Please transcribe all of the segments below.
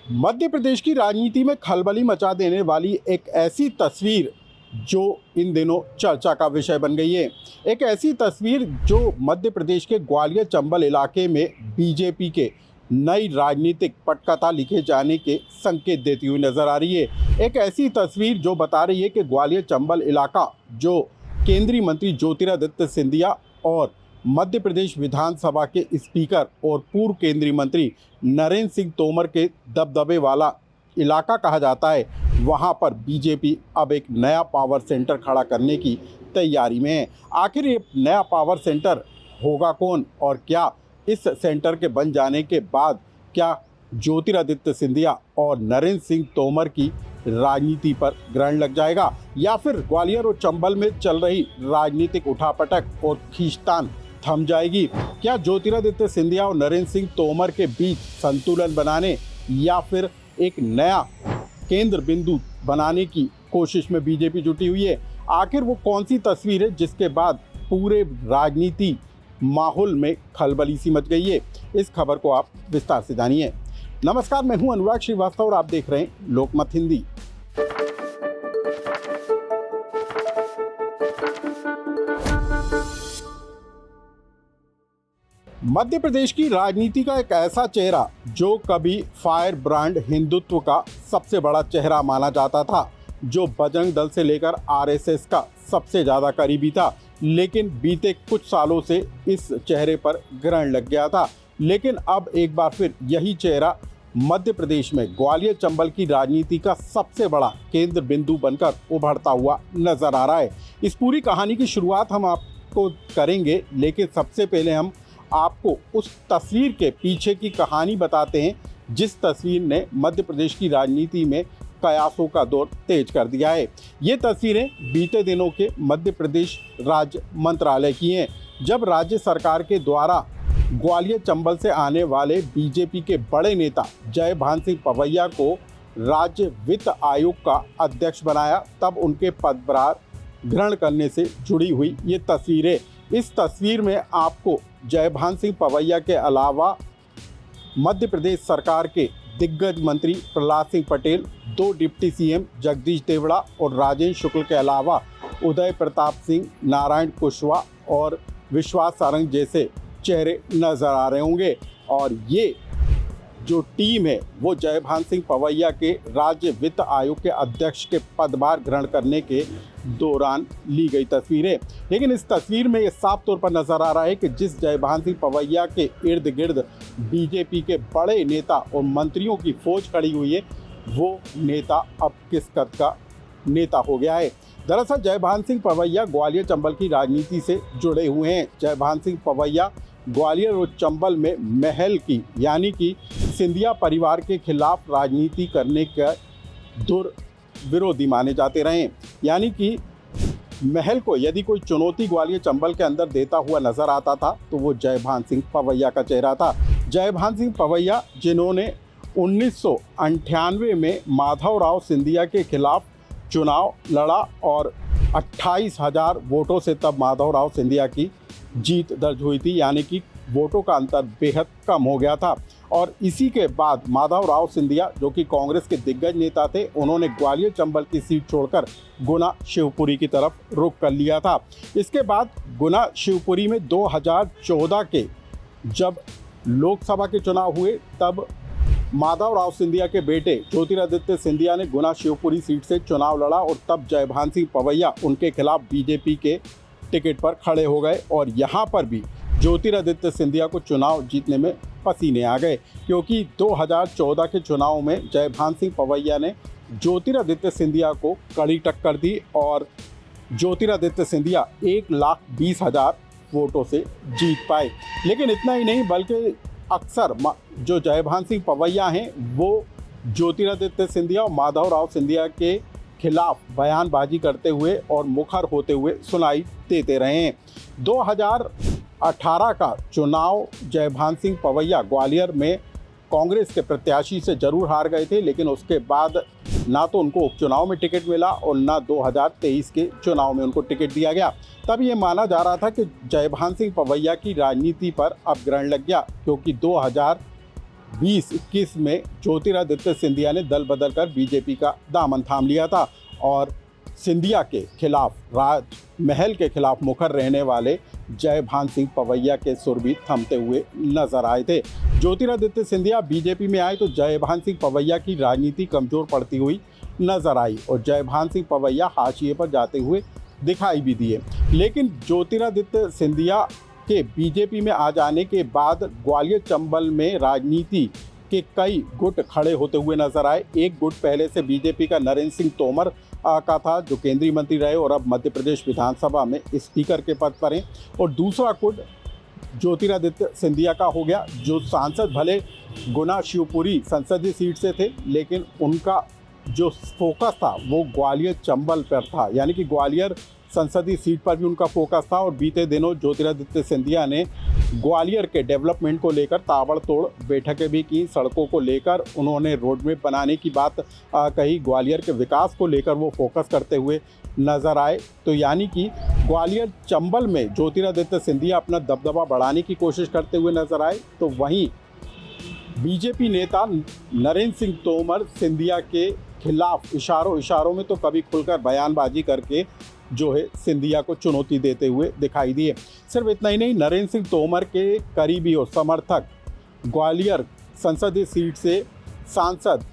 मध्य प्रदेश की राजनीति में खलबली मचा देने वाली एक ऐसी तस्वीर जो इन दिनों चर्चा का विषय बन गई है। एक ऐसी तस्वीर जो मध्य प्रदेश के ग्वालियर चंबल इलाके में बीजेपी के नई राजनीतिक पटकथा लिखे जाने के संकेत देती हुई नजर आ रही है। एक ऐसी तस्वीर जो बता रही है कि ग्वालियर चंबल इलाका जो केंद्रीय मंत्री ज्योतिरादित्य सिंधिया और मध्य प्रदेश विधानसभा के स्पीकर और पूर्व केंद्रीय मंत्री नरेंद्र सिंह तोमर के दबदबे वाला इलाका कहा जाता है, वहां पर बीजेपी अब एक नया पावर सेंटर खड़ा करने की तैयारी में है। आखिर ये नया पावर सेंटर होगा कौन और क्या इस सेंटर के बन जाने के बाद क्या ज्योतिरादित्य सिंधिया और नरेंद्र सिंह तोमर की राजनीति पर ग्रहण लग जाएगा या फिर ग्वालियर और चंबल में चल रही राजनीतिक उठापटक और खींचतान थम जाएगी? क्या ज्योतिरादित्य सिंधिया और नरेंद्र सिंह तोमर के बीच संतुलन बनाने या फिर एक नया केंद्र बिंदु बनाने की कोशिश में बीजेपी जुटी हुई है? आखिर वो कौन सी तस्वीर है जिसके बाद पूरे राजनीति माहौल में खलबली सी मच गई है? इस खबर को आप विस्तार से जानिए। नमस्कार, मैं हूं अनुराग श्रीवास्तव और आप देख रहे हैं लोकमत हिंदी। मध्य प्रदेश की राजनीति का एक ऐसा चेहरा जो कभी फायर ब्रांड हिंदुत्व का सबसे बड़ा चेहरा माना जाता था, जो बजरंग दल से लेकर आरएसएस का सबसे ज़्यादा करीबी था, लेकिन बीते कुछ सालों से इस चेहरे पर ग्रहण लग गया था। लेकिन अब एक बार फिर यही चेहरा मध्य प्रदेश में ग्वालियर चंबल की राजनीति का सबसे बड़ा केंद्र बिंदु बनकर उभरता हुआ नजर आ रहा है। इस पूरी कहानी की शुरुआत हम आपको करेंगे, लेकिन सबसे पहले हम आपको उस तस्वीर के पीछे की कहानी बताते हैं जिस तस्वीर ने मध्य प्रदेश की राजनीति में कयासों का दौर तेज कर दिया है। ये तस्वीरें बीते दिनों के मध्य प्रदेश राज्य मंत्रालय की हैं, जब राज्य सरकार के द्वारा ग्वालियर चंबल से आने वाले बीजेपी के बड़े नेता जयभान सिंह पवैया को राज्य वित्त आयोग का अध्यक्ष बनाया, तब उनके पदभार ग्रहण करने से जुड़ी हुई ये तस्वीरें। इस तस्वीर में आपको जयभान सिंह पवैया के अलावा मध्य प्रदेश सरकार के दिग्गज मंत्री प्रहलाद सिंह पटेल, 2 डिप्टी सीएम जगदीश देवड़ा और राजेंद्र शुक्ल के अलावा उदय प्रताप सिंह, नारायण कुशवाहा और विश्वास सारंग जैसे चेहरे नजर आ रहे होंगे। और ये जो टीम है वो जयभान सिंह पवैया के राज्य वित्त आयोग के अध्यक्ष के पदभार ग्रहण करने के दौरान ली गई तस्वीरें। लेकिन इस तस्वीर में ये साफ तौर पर नजर आ रहा है कि जिस जयभान सिंह पवैया के इर्द गिर्द बीजेपी के बड़े नेता और मंत्रियों की फौज खड़ी हुई है, वो नेता अब किस कद का नेता हो गया है। दरअसल जयभान सिंह पवैया ग्वालियर चंबल की राजनीति से जुड़े हुए हैं। जयभान सिंह पवैया ग्वालियर और चंबल में महल की यानी कि सिंधिया परिवार के खिलाफ राजनीति करने का विरोधी माने जाते रहे। यानी कि महल को यदि कोई चुनौती ग्वालियर चंबल के अंदर देता हुआ नजर आता था तो वो जयभान सिंह पवैया का चेहरा था। जयभान सिंह पवैया जिन्होंने 1998 में माधवराव सिंधिया के खिलाफ चुनाव लड़ा और 28,000 वोटों से तब माधवराव सिंधिया की जीत दर्ज हुई थी, यानी कि वोटों का अंतर बेहद कम हो गया था। और इसी के बाद माधवराव सिंधिया जो कि कांग्रेस के दिग्गज नेता थे, उन्होंने ग्वालियर चंबल की सीट छोड़कर गुना शिवपुरी की तरफ रुख कर लिया था। इसके बाद गुना शिवपुरी में 2014 के जब लोकसभा के चुनाव हुए, तब माधवराव सिंधिया के बेटे ज्योतिरादित्य सिंधिया ने गुना शिवपुरी सीट से चुनाव लड़ा और तब जयभान सिंह पवैया उनके खिलाफ बीजेपी के टिकट पर खड़े हो गए। और यहाँ पर भी ज्योतिरादित्य सिंधिया को चुनाव जीतने में पसीने आ गए, क्योंकि 2014 के चुनाव में जयभान सिंह पवैया ने ज्योतिरादित्य सिंधिया को कड़ी टक्कर दी और ज्योतिरादित्य सिंधिया 1,20,000 वोटों से जीत पाए। लेकिन इतना ही नहीं, बल्कि अक्सर जो जयभान सिंह पवैया हैं वो ज्योतिरादित्य सिंधिया और माधवराव सिंधिया के खिलाफ बयानबाजी करते हुए और मुखर होते हुए सुनाई देते रहे हैं। 2018 का चुनाव जयभान सिंह पवैया ग्वालियर में कांग्रेस के प्रत्याशी से जरूर हार गए थे, लेकिन उसके बाद ना तो उनको उपचुनाव में टिकट मिला और ना 2023 के चुनाव में उनको टिकट दिया गया। तब ये माना जा रहा था कि जयभान सिंह पवैया की राजनीति पर अब ग्रहण लग गया, क्योंकि 2021 में ज्योतिरादित्य सिंधिया ने दल बदलकर बीजेपी का दामन थाम लिया था और सिंधिया के खिलाफ, राजमहल के खिलाफ मुखर रहने वाले जयभान सिंह पवैया के सुर भी थमते हुए नजर आए थे। ज्योतिरादित्य सिंधिया बीजेपी में आए तो जयभान सिंह पवैया की राजनीति कमजोर पड़ती हुई नजर आई और जयभान सिंह पवैया हाशिए पर जाते हुए दिखाई भी दिए। लेकिन ज्योतिरादित्य सिंधिया के बीजेपी में आ जाने के बाद ग्वालियर चंबल में राजनीति के कई गुट खड़े होते हुए नजर आए। एक गुट पहले से बीजेपी का नरेंद्र सिंह तोमर का था, जो केंद्रीय मंत्री रहे और अब मध्य प्रदेश विधानसभा में स्पीकर के पद पर हैं, और दूसरा गुट ज्योतिरादित्य सिंधिया का हो गया, जो सांसद भले गुना शिवपुरी संसदीय सीट से थे, लेकिन उनका जो फोकस था वो ग्वालियर चंबल पर था, यानी कि ग्वालियर संसदीय सीट पर भी उनका फोकस था। और बीते दिनों ज्योतिरादित्य सिंधिया ने ग्वालियर के डेवलपमेंट को लेकर ताबड़तोड़ बैठकें भी की। सड़कों को लेकर उन्होंने रोडमैप बनाने की बात कही, ग्वालियर के विकास को लेकर वो फोकस करते हुए नजर आए। तो यानी कि ग्वालियर चंबल में ज्योतिरादित्य सिंधिया अपना दबदबा बढ़ाने की कोशिश करते हुए नजर आए, तो वहीं बीजेपी नेता नरेंद्र सिंह तोमर सिंधिया के खिलाफ इशारों में तो कभी खुलकर बयानबाजी करके जो है सिंधिया को चुनौती देते हुए दिखाई दिए। सिर्फ इतना ही नहीं, नरेंद्र सिंह तोमर के करीबी और समर्थक ग्वालियर संसदीय सीट से सांसद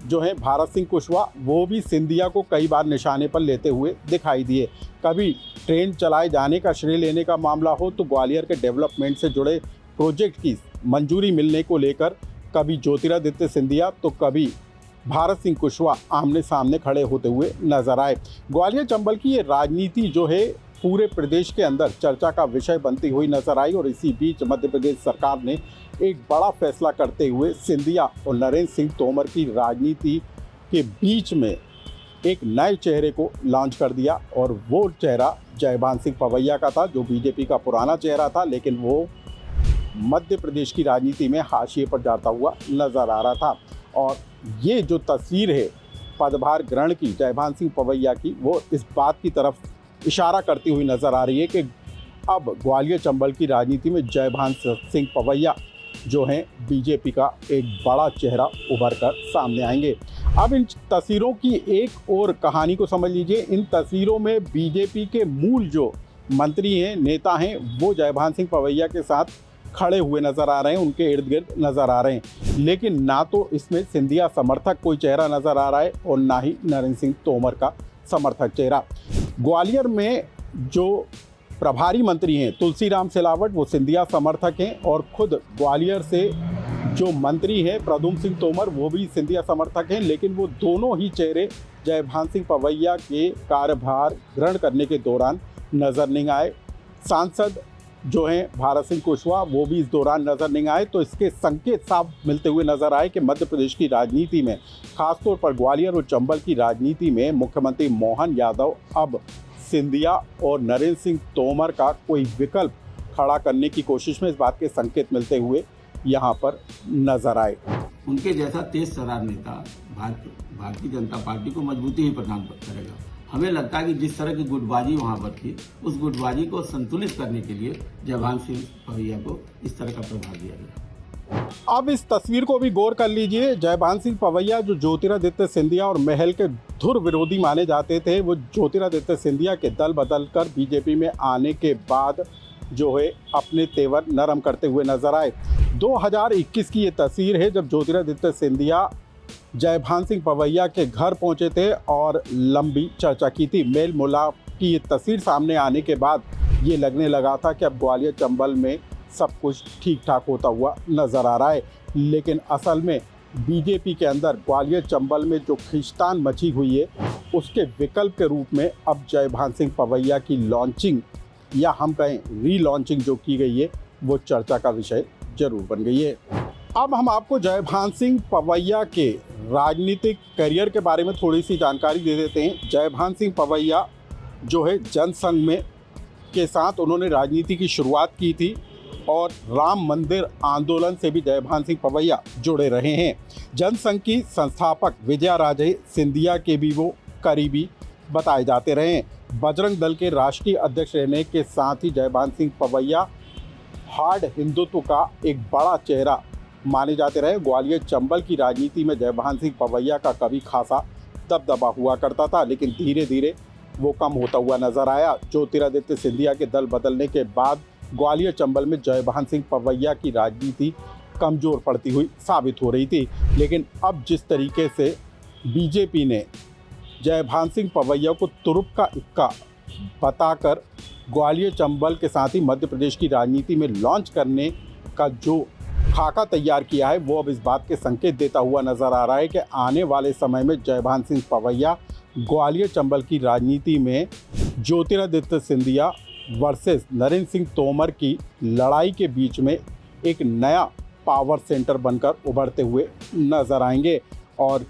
जो है भारत सिंह कुशवाहा, वो भी सिंधिया को कई बार निशाने पर लेते हुए दिखाई दिए। कभी ट्रेन चलाए जाने का श्रेय लेने का मामला हो तो ग्वालियर के डेवलपमेंट से जुड़े प्रोजेक्ट की मंजूरी मिलने को लेकर कभी ज्योतिरादित्य सिंधिया तो कभी भारत सिंह कुशवाहा आमने सामने खड़े होते हुए नजर आए। ग्वालियर चंबल की ये राजनीति जो है पूरे प्रदेश के अंदर चर्चा का विषय बनती हुई नजर आई और इसी बीच मध्य प्रदेश सरकार ने एक बड़ा फैसला करते हुए सिंधिया और नरेंद्र सिंह तोमर की राजनीति के बीच में एक नए चेहरे को लॉन्च कर दिया और वो चेहरा जयभान सिंह पवैया का था, जो बीजेपी का पुराना चेहरा था, लेकिन वो मध्य प्रदेश की राजनीति में हाशिए पर जाता हुआ नजर आ रहा था। और ये जो तस्वीर है पदभार ग्रहण की जयभान सिंह पवैया की, वो इस बात की तरफ इशारा करती हुई नजर आ रही है कि अब ग्वालियर चंबल की राजनीति में जयभान सिंह पवैया जो हैं बीजेपी का एक बड़ा चेहरा उभर कर सामने आएंगे। अब इन तस्वीरों की एक और कहानी को समझ लीजिए। इन तस्वीरों में बीजेपी के मूल जो मंत्री हैं, नेता हैं, वो जयभान सिंह पवैया के साथ खड़े हुए नजर आ रहे हैं, उनके इर्द गिर्द नजर आ रहे हैं, लेकिन ना तो इसमें सिंधिया समर्थक कोई चेहरा नजर आ रहा है और ना ही नरेंद्र सिंह तोमर का समर्थक चेहरा। ग्वालियर में जो प्रभारी मंत्री हैं तुलसीराम सिलावट, वो सिंधिया समर्थक हैं और खुद ग्वालियर से जो मंत्री हैं प्रद्युम्न सिंह तोमर, वो भी सिंधिया समर्थक हैं, लेकिन वो दोनों ही चेहरे जयभान सिंह पवैया के कार्यभार ग्रहण करने के दौरान नजर नहीं आए। सांसद जो हैं भारत सिंह कुशवाहा, वो भी इस दौरान नजर नहीं आए। तो इसके संकेत साफ मिलते हुए नजर आए कि मध्य प्रदेश की राजनीति में, खासतौर पर ग्वालियर और चंबल की राजनीति में, मुख्यमंत्री मोहन यादव अब सिंधिया और नरेंद्र सिंह तोमर का कोई विकल्प खड़ा करने की कोशिश में, इस बात के संकेत मिलते हुए यहाँ पर नजर आए। उनके जैसा तेज तर्रार नेता भारतीय जनता पार्टी को मजबूती ही प्रदान करेगा। हमें लगता है कि जिस तरह की गुटबाजी वहाँ पर थी, उस गुटबाजी को संतुलित करने के लिए जयभान सिंह पवैया को इस तरह का प्रभाव दिया गया। अब इस तस्वीर को भी गौर कर लीजिए। जयभान सिंह पवैया जो ज्योतिरादित्य सिंधिया और महल के धुर विरोधी माने जाते थे, वो ज्योतिरादित्य सिंधिया के दल बदल कर बीजेपी में आने के बाद जो है अपने तेवर नरम करते हुए नजर आए। 2021 की ये तस्वीर है जब ज्योतिरादित्य सिंधिया जयभान सिंह पवैया के घर पहुंचे थे और लंबी चर्चा की थी। मेल मिलाप की ये तस्वीर सामने आने के बाद ये लगने लगा था कि अब ग्वालियर चंबल में सब कुछ ठीक ठाक होता हुआ नज़र आ रहा है, लेकिन असल में बीजेपी के अंदर ग्वालियर चंबल में जो खींचतान मची हुई है, उसके विकल्प के रूप में अब जयभान सिंह पवैया की लॉन्चिंग या हम कहें रीलॉन्चिंग जो की गई है, वो चर्चा का विषय जरूर बन गई है। अब हम आपको जयभान सिंह पवैया के राजनीतिक करियर के बारे में थोड़ी सी जानकारी दे देते हैं। जयभान सिंह पवैया जो है जनसंघ में के साथ उन्होंने राजनीति की शुरुआत की थी और राम मंदिर आंदोलन से भी जयभान सिंह पवैया जुड़े रहे हैं। जनसंघ की संस्थापक विजया राजे सिंधिया के भी वो करीबी बताए जाते रहे हैं। बजरंग दल के राष्ट्रीय अध्यक्ष रहने के साथ ही जयभान सिंह पवैया हार्ड हिंदुत्व का एक बड़ा चेहरा माने जाते रहे। ग्वालियर चंबल की राजनीति में जयभान सिंह पवैया का कभी खासा दबदबा हुआ करता था, लेकिन धीरे धीरे वो कम होता हुआ नजर आया। ज्योतिरादित्य सिंधिया के दल बदलने के बाद ग्वालियर चंबल में जयभान सिंह पवैया की राजनीति कमजोर पड़ती हुई साबित हो रही थी। लेकिन अब जिस तरीके से बीजेपी ने जयभान सिंह पवैया को तुरुप का इक्का बताकर ग्वालियर चंबल के साथ ही मध्य प्रदेश की राजनीति में लॉन्च करने का जो खाका तैयार किया है, वो अब इस बात के संकेत देता हुआ नजर आ रहा है कि आने वाले समय में जयभान सिंह पवैया ग्वालियर चंबल की राजनीति में ज्योतिरादित्य सिंधिया वर्सेस नरेंद्र सिंह तोमर की लड़ाई के बीच में एक नया पावर सेंटर बनकर उभरते हुए नजर आएंगे। और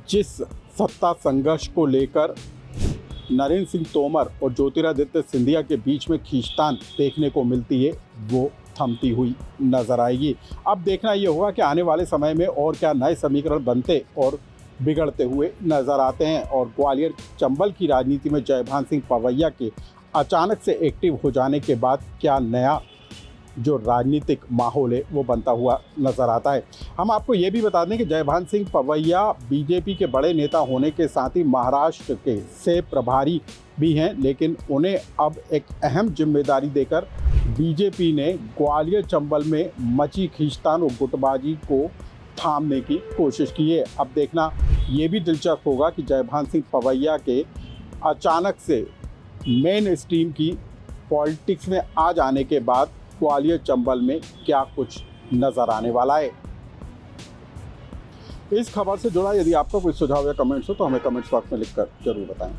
जिस सत्ता संघर्ष को लेकर नरेंद्र सिंह तोमर और ज्योतिरादित्य सिंधिया के बीच में खींचतान देखने को मिलती है, वो थमती हुई नजर आएगी। अब देखना ये होगा कि आने वाले समय में और क्या नए समीकरण बनते और बिगड़ते हुए नजर आते हैं, और ग्वालियर चंबल की राजनीति में जयभान सिंह पवैया के अचानक से एक्टिव हो जाने के बाद क्या नया जो राजनीतिक माहौल है वो बनता हुआ नजर आता है। हम आपको ये भी बता दें कि जयभान सिंह पवैया बीजेपी के बड़े नेता होने के साथ ही महाराष्ट्र के से प्रभारी भी हैं, लेकिन उन्हें अब एक अहम जिम्मेदारी देकर बीजेपी ने ग्वालियर चंबल में मची खींचतान और गुटबाजी को थामने की कोशिश की है। अब देखना ये भी दिलचस्प होगा कि जयभान सिंह पवैया के अचानक से मेन स्ट्रीम की पॉलिटिक्स में आ जाने के बाद ग्वालियर चंबल में क्या कुछ नजर आने वाला है। इस खबर से जुड़ा यदि आपका कोई सुझाव या कमेंट्स हो तो हमें कमेंट्स बॉक्स में लिखकर जरूर बताएं।